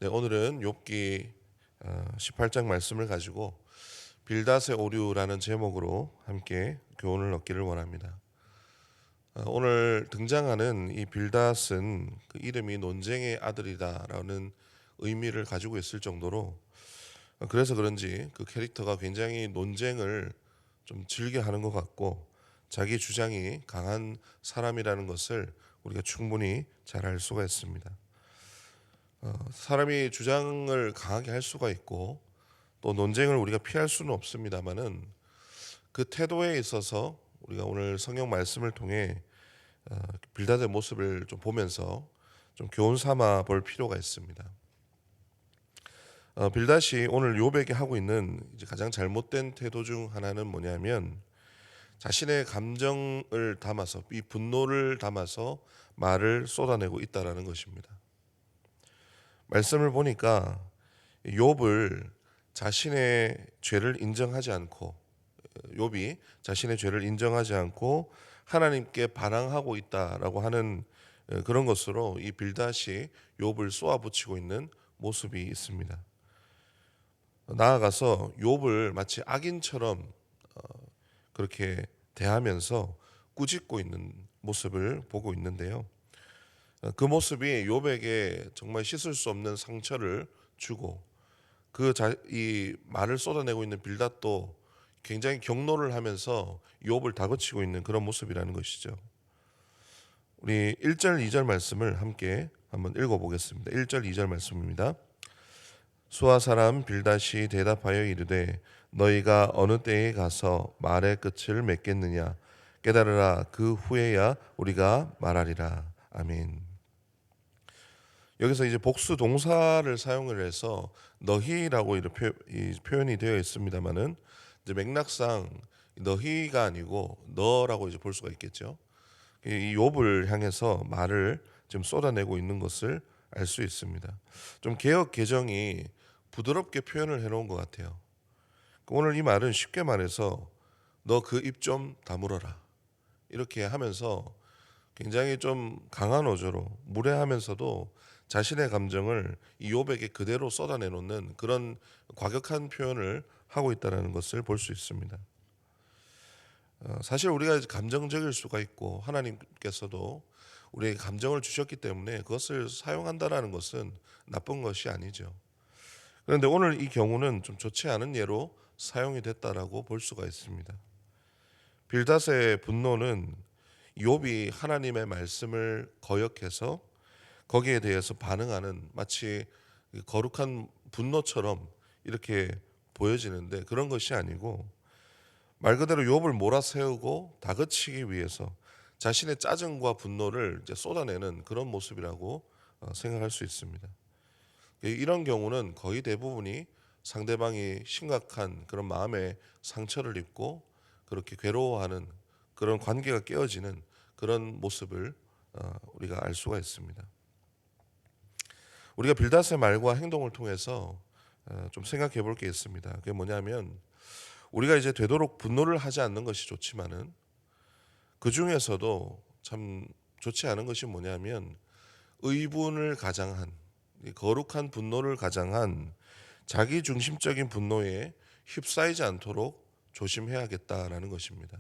네, 오늘은 욥기 18장 말씀을 가지고 빌닷의 오류라는 제목으로 함께 교훈을 얻기를 원합니다. 오늘 등장하는 이 빌닷은 그 이름이 논쟁의 아들이다라는 의미를 가지고 있을 정도로 그래서 그런지 그 캐릭터가 굉장히 논쟁을 좀 즐겨 하는 것 같고 자기 주장이 강한 사람이라는 것을 우리가 충분히 잘 알 수가 있습니다. 사람이 주장을 강하게 할 수가 있고 또 논쟁을 우리가 피할 수는 없습니다만은 그 태도에 있어서 우리가 오늘 성경 말씀을 통해 빌닷의 모습을 좀 보면서 좀 교훈 삼아 볼 필요가 있습니다. 빌닷이 오늘 욥에게 하고 있는 이제 가장 잘못된 태도 중 하나는 뭐냐면 자신의 감정을 담아서 이 분노를 담아서 말을 쏟아내고 있다라는 것입니다. 말씀을 보니까 욥을 자신의 죄를 인정하지 않고 욥이 자신의 죄를 인정하지 않고 하나님께 반항하고 있다라고 하는 그런 것으로 이 빌닷이 욥을 쏘아붙이고 있는 모습이 있습니다. 나아가서 욥을 마치 악인처럼 그렇게 대하면서 꾸짖고 있는 모습을 보고 있는데요. 그 모습이 욥에게 정말 씻을 수 없는 상처를 주고 이 말을 쏟아내고 있는 빌닷도 굉장히 경노를 하면서 욥을 다그치고 있는 그런 모습이라는 것이죠. 우리 1절 2절 말씀을 함께 한번 읽어보겠습니다. 1절 2절 말씀입니다. 수아 사람 빌닷이 대답하여 이르되 너희가 어느 때에 가서 말의 끝을 맺겠느냐 깨달으라 그 후에야 우리가 말하리라. 아멘. 여기서 이제 복수 동사를 사용을 해서 너희라고 이렇게 표현이 되어 있습니다만은 이제 맥락상 너희가 아니고 너라고 이제 볼 수가 있겠죠. 이 욥을 향해서 말을 지금 쏟아내고 있는 것을 알 수 있습니다. 좀 개역 개정이 부드럽게 표현을 해놓은 것 같아요. 오늘 이 말은 쉽게 말해서 너 그 입 좀 다물어라 이렇게 하면서 굉장히 좀 강한 어조로 무례하면서도 자신의 감정을 이 욥에게 그대로 쏟아내놓는 그런 과격한 표현을 하고 있다는 것을 볼 수 있습니다. 사실 우리가 감정적일 수가 있고 하나님께서도 우리에게 감정을 주셨기 때문에 그것을 사용한다라는 것은 나쁜 것이 아니죠. 그런데 오늘 이 경우는 좀 좋지 않은 예로 사용이 됐다라고 볼 수가 있습니다. 빌닷의 분노는 욥이 하나님의 말씀을 거역해서 거기에 대해서 반응하는 마치 거룩한 분노처럼 이렇게 보여지는데 그런 것이 아니고 말 그대로 욥을 몰아세우고 다그치기 위해서 자신의 짜증과 분노를 이제 쏟아내는 그런 모습이라고 생각할 수 있습니다. 이런 경우는 거의 대부분이 상대방이 심각한 그런 마음의 상처를 입고 그렇게 괴로워하는 그런 관계가 깨어지는 그런 모습을 우리가 알 수가 있습니다. 우리가 빌닷의 말과 행동을 통해서 좀 생각해 볼 게 있습니다. 그게 뭐냐면 우리가 이제 되도록 분노를 하지 않는 것이 좋지만은 그 중에서도 참 좋지 않은 것이 뭐냐면 의분을 가장한 거룩한 분노를 가장한 자기 중심적인 분노에 휩싸이지 않도록 조심해야겠다라는 것입니다.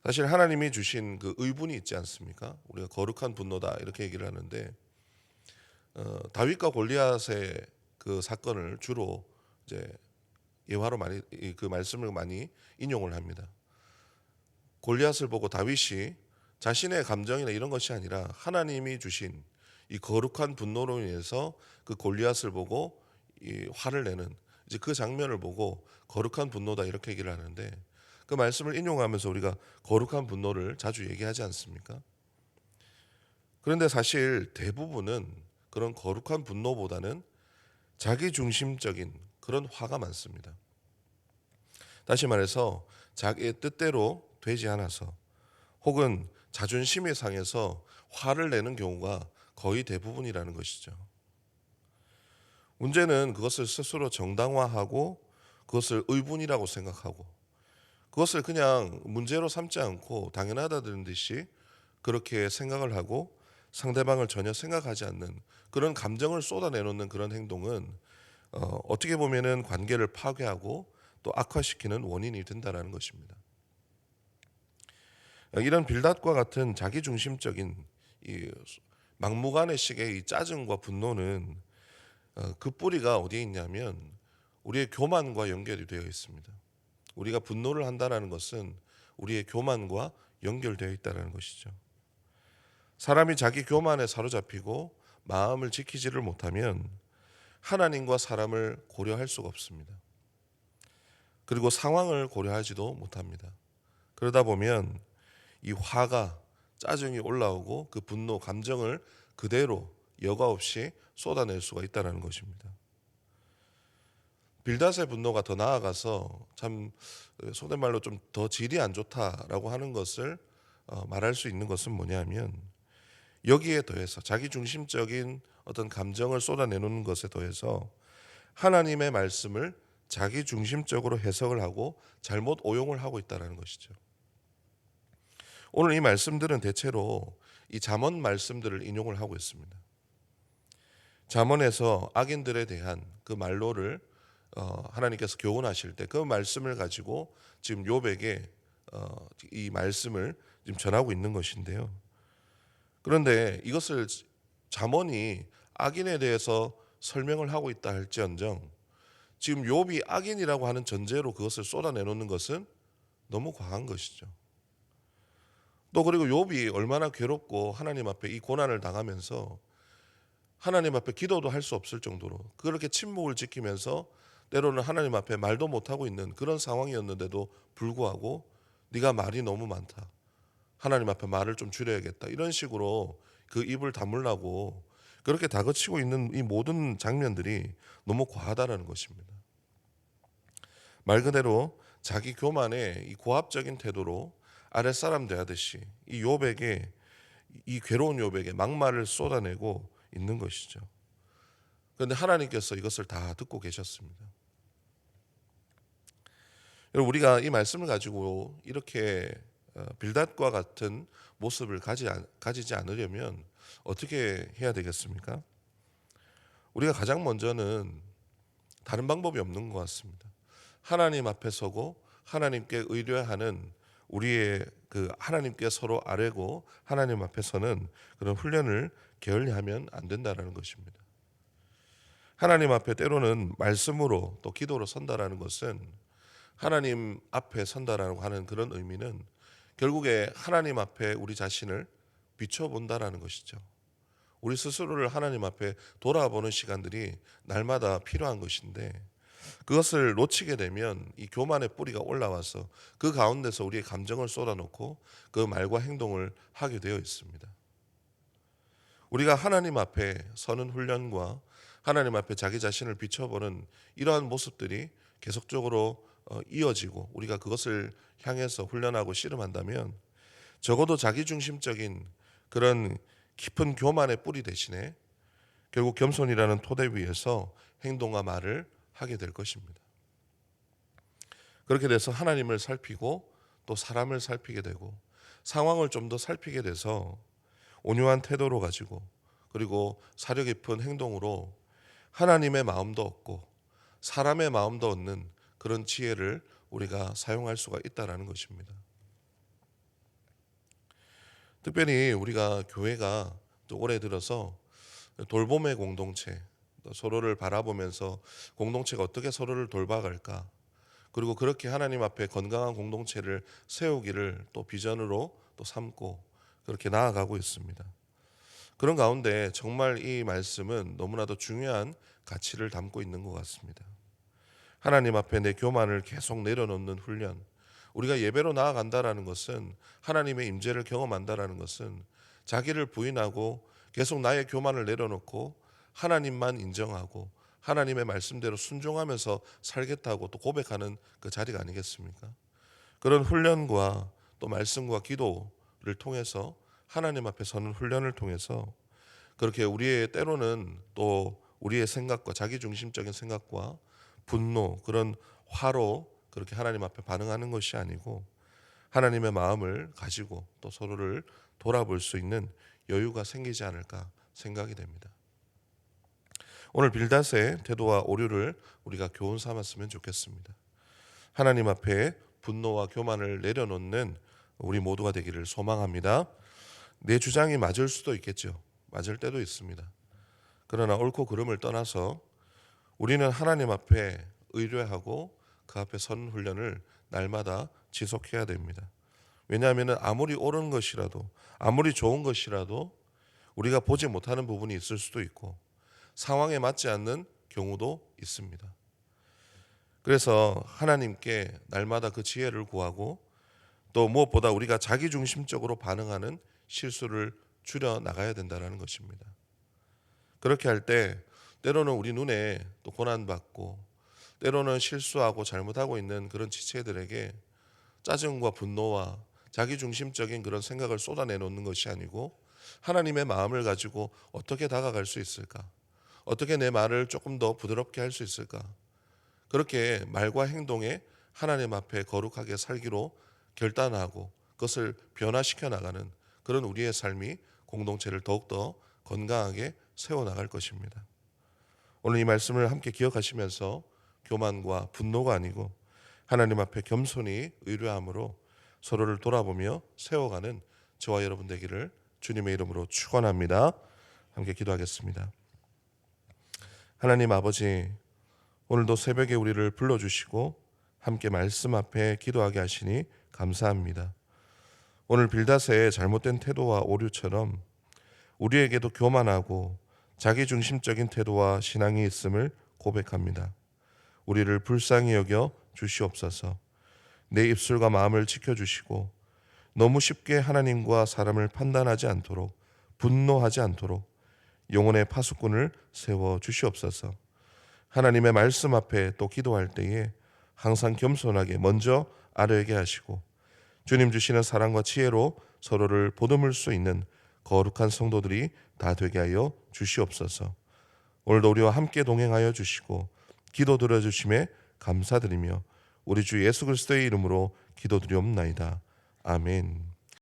사실 하나님이 주신 그 의분이 있지 않습니까? 우리가 거룩한 분노다 이렇게 얘기를 하는데 다윗과 골리앗의 그 사건을 주로 이제 예화로 많이 그 말씀을 많이 인용을 합니다. 골리앗을 보고 다윗이 자신의 감정이나 이런 것이 아니라 하나님이 주신 이 거룩한 분노로 인해서 그 골리앗을 보고 이 화를 내는 이제 그 장면을 보고 거룩한 분노다 이렇게 얘기를 하는데 그 말씀을 인용하면서 우리가 거룩한 분노를 자주 얘기하지 않습니까? 그런데 사실 대부분은 그런 거룩한 분노보다는 자기 중심적인 그런 화가 많습니다. 다시 말해서 자기의 뜻대로 되지 않아서 혹은 자존심이 상해서 화를 내는 경우가 거의 대부분이라는 것이죠. 문제는 그것을 스스로 정당화하고 그것을 의분이라고 생각하고 그것을 그냥 문제로 삼지 않고 당연하다는 듯이 그렇게 생각을 하고 상대방을 전혀 생각하지 않는 그런 감정을 쏟아내놓는 그런 행동은 어떻게 보면은 관계를 파괴하고 또 악화시키는 원인이 된다라는 것입니다. 이런 빌닷과 같은 자기중심적인 이 막무가내식의 이 짜증과 분노는 그 뿌리가 어디에 있냐면 우리의 교만과 연결이 되어 있습니다. 우리가 분노를 한다는 것은 우리의 교만과 연결되어 있다는 것이죠. 사람이 자기 교만에 사로잡히고 마음을 지키지를 못하면 하나님과 사람을 고려할 수가 없습니다. 그리고 상황을 고려하지도 못합니다. 그러다 보면 이 화가 짜증이 올라오고 그 분노 감정을 그대로 여과 없이 쏟아낼 수가 있다는 것입니다. 빌닷의 분노가 더 나아가서 참 속된 말로 좀 더 질이 안 좋다라고 하는 것을 말할 수 있는 것은 뭐냐면 여기에 더해서 자기 중심적인 어떤 감정을 쏟아내놓는 것에 더해서 하나님의 말씀을 자기 중심적으로 해석을 하고 잘못 오용을 하고 있다는 것이죠. 오늘 이 말씀들은 대체로 이 잠언 말씀들을 인용을 하고 있습니다. 잠언에서 악인들에 대한 그 말로를 하나님께서 교훈하실 때 그 말씀을 가지고 지금 욥에게 이 말씀을 지금 전하고 있는 것인데요. 그런데 이것을 잠언이 악인에 대해서 설명을 하고 있다 할지언정 지금 욥이 악인이라고 하는 전제로 그것을 쏟아내놓는 것은 너무 과한 것이죠. 또 그리고 욥이 얼마나 괴롭고 하나님 앞에 이 고난을 당하면서 하나님 앞에 기도도 할 수 없을 정도로 그렇게 침묵을 지키면서 때로는 하나님 앞에 말도 못하고 있는 그런 상황이었는데도 불구하고 네가 말이 너무 많다. 하나님 앞에 말을 좀 줄여야겠다. 이런 식으로 그 입을 다물라고 그렇게 다그치고 있는 이 모든 장면들이 너무 과하다는 것입니다. 말 그대로 자기 교만의 이 고압적인 태도로 아랫사람 대하듯이 이 욥에게 이 괴로운 욥에게 막말을 쏟아내고 있는 것이죠. 그런데 하나님께서 이것을 다 듣고 계셨습니다. 여러분 우리가 이 말씀을 가지고 이렇게 빌닷과 같은 모습을 가지지 않으려면 어떻게 해야 되겠습니까? 우리가 가장 먼저는 다른 방법이 없는 것 같습니다. 하나님 앞에 서고 하나님께 의뢰하는 우리의 그 하나님께 서로 아뢰고 하나님 앞에 서는 그런 훈련을 게을리하면 안 된다는 것입니다. 하나님 앞에 때로는 말씀으로 또 기도로 선다라는 것은 하나님 앞에 선다라고 하는 그런 의미는 결국에 하나님 앞에 우리 자신을 비춰본다라는 것이죠. 우리 스스로를 하나님 앞에 돌아보는 시간들이 날마다 필요한 것인데 그것을 놓치게 되면 이 교만의 뿌리가 올라와서 그 가운데서 우리의 감정을 쏟아놓고 그 말과 행동을 하게 되어 있습니다. 우리가 하나님 앞에 서는 훈련과 하나님 앞에 자기 자신을 비춰보는 이러한 모습들이 계속적으로 이어지고 우리가 그것을 향해서 훈련하고 씨름한다면 적어도 자기중심적인 그런 깊은 교만의 뿌리 대신에 결국 겸손이라는 토대 위에서 행동과 말을 하게 될 것입니다. 그렇게 돼서 하나님을 살피고 또 사람을 살피게 되고 상황을 좀 더 살피게 돼서 온유한 태도로 가지고 그리고 사려 깊은 행동으로 하나님의 마음도 얻고 사람의 마음도 얻는 그런 지혜를 우리가 사용할 수가 있다라는 것입니다. 특별히 우리가 교회가 또 올해 들어서 돌봄의 공동체, 서로를 바라보면서 공동체가 어떻게 서로를 돌봐갈까, 그리고 그렇게 하나님 앞에 건강한 공동체를 세우기를 또 비전으로 또 삼고 그렇게 나아가고 있습니다. 그런 가운데 정말 이 말씀은 너무나도 중요한 가치를 담고 있는 것 같습니다. 하나님 앞에 내 교만을 계속 내려놓는 훈련. 우리가 예배로 나아간다라는 것은 하나님의 임재를 경험한다라는 것은 자기를 부인하고 계속 나의 교만을 내려놓고 하나님만 인정하고 하나님의 말씀대로 순종하면서 살겠다고 또 고백하는 그 자리가 아니겠습니까? 그런 훈련과 또 말씀과 기도를 통해서 하나님 앞에 서는 훈련을 통해서 그렇게 우리의 때로는 또 우리의 생각과 자기중심적인 생각과 분노 그런 화로 그렇게 하나님 앞에 반응하는 것이 아니고 하나님의 마음을 가지고 또 서로를 돌아볼 수 있는 여유가 생기지 않을까 생각이 됩니다. 오늘 빌닷의 태도와 오류를 우리가 교훈 삼았으면 좋겠습니다. 하나님 앞에 분노와 교만을 내려놓는 우리 모두가 되기를 소망합니다. 내 주장이 맞을 수도 있겠죠. 맞을 때도 있습니다. 그러나 옳고 그름을 떠나서 우리는 하나님 앞에 의뢰하고 그 앞에 선 훈련을 날마다 지속해야 됩니다. 왜냐하면 아무리 옳은 것이라도, 아무리 좋은 것이라도 우리가 보지 못하는 부분이 있을 수도 있고 상황에 맞지 않는 경우도 있습니다. 그래서 하나님께 날마다 그 지혜를 구하고 또 무엇보다 우리가 자기중심적으로 반응하는 실수를 줄여 나가야 된다는 것입니다. 그렇게 할 때 때로는 우리 눈에 또 고난받고 때로는 실수하고 잘못하고 있는 그런 지체들에게 짜증과 분노와 자기중심적인 그런 생각을 쏟아내놓는 것이 아니고 하나님의 마음을 가지고 어떻게 다가갈 수 있을까? 어떻게 내 말을 조금 더 부드럽게 할 수 있을까? 그렇게 말과 행동에 하나님 앞에 거룩하게 살기로 결단하고 그것을 변화시켜 나가는 그런 우리의 삶이 공동체를 더욱더 건강하게 세워나갈 것입니다. 오늘 이 말씀을 함께 기억하시면서 교만과 분노가 아니고 하나님 앞에 겸손히 의뢰함으로 서로를 돌아보며 세워가는 저와 여러분 되기를 주님의 이름으로 축원합니다. 함께 기도하겠습니다. 하나님 아버지, 오늘도 새벽에 우리를 불러주시고 함께 말씀 앞에 기도하게 하시니 감사합니다. 오늘 빌닷의 잘못된 태도와 오류처럼 우리에게도 교만하고 자기중심적인 태도와 신앙이 있음을 고백합니다. 우리를 불쌍히 여겨 주시옵소서. 내 입술과 마음을 지켜주시고 너무 쉽게 하나님과 사람을 판단하지 않도록, 분노하지 않도록 영혼의 파수꾼을 세워 주시옵소서. 하나님의 말씀 앞에 또 기도할 때에 항상 겸손하게 먼저 아뢰게 하시고 주님 주시는 사랑과 지혜로 서로를 보듬을 수 있는 거룩한 성도들이 다 되게 하여 주시옵소서. 오늘도 우리와 함께 동행하여 주시고 기도 들어주심에 감사드리며 우리 주 예수 그리스도의 이름으로 기도드리옵나이다. 아멘.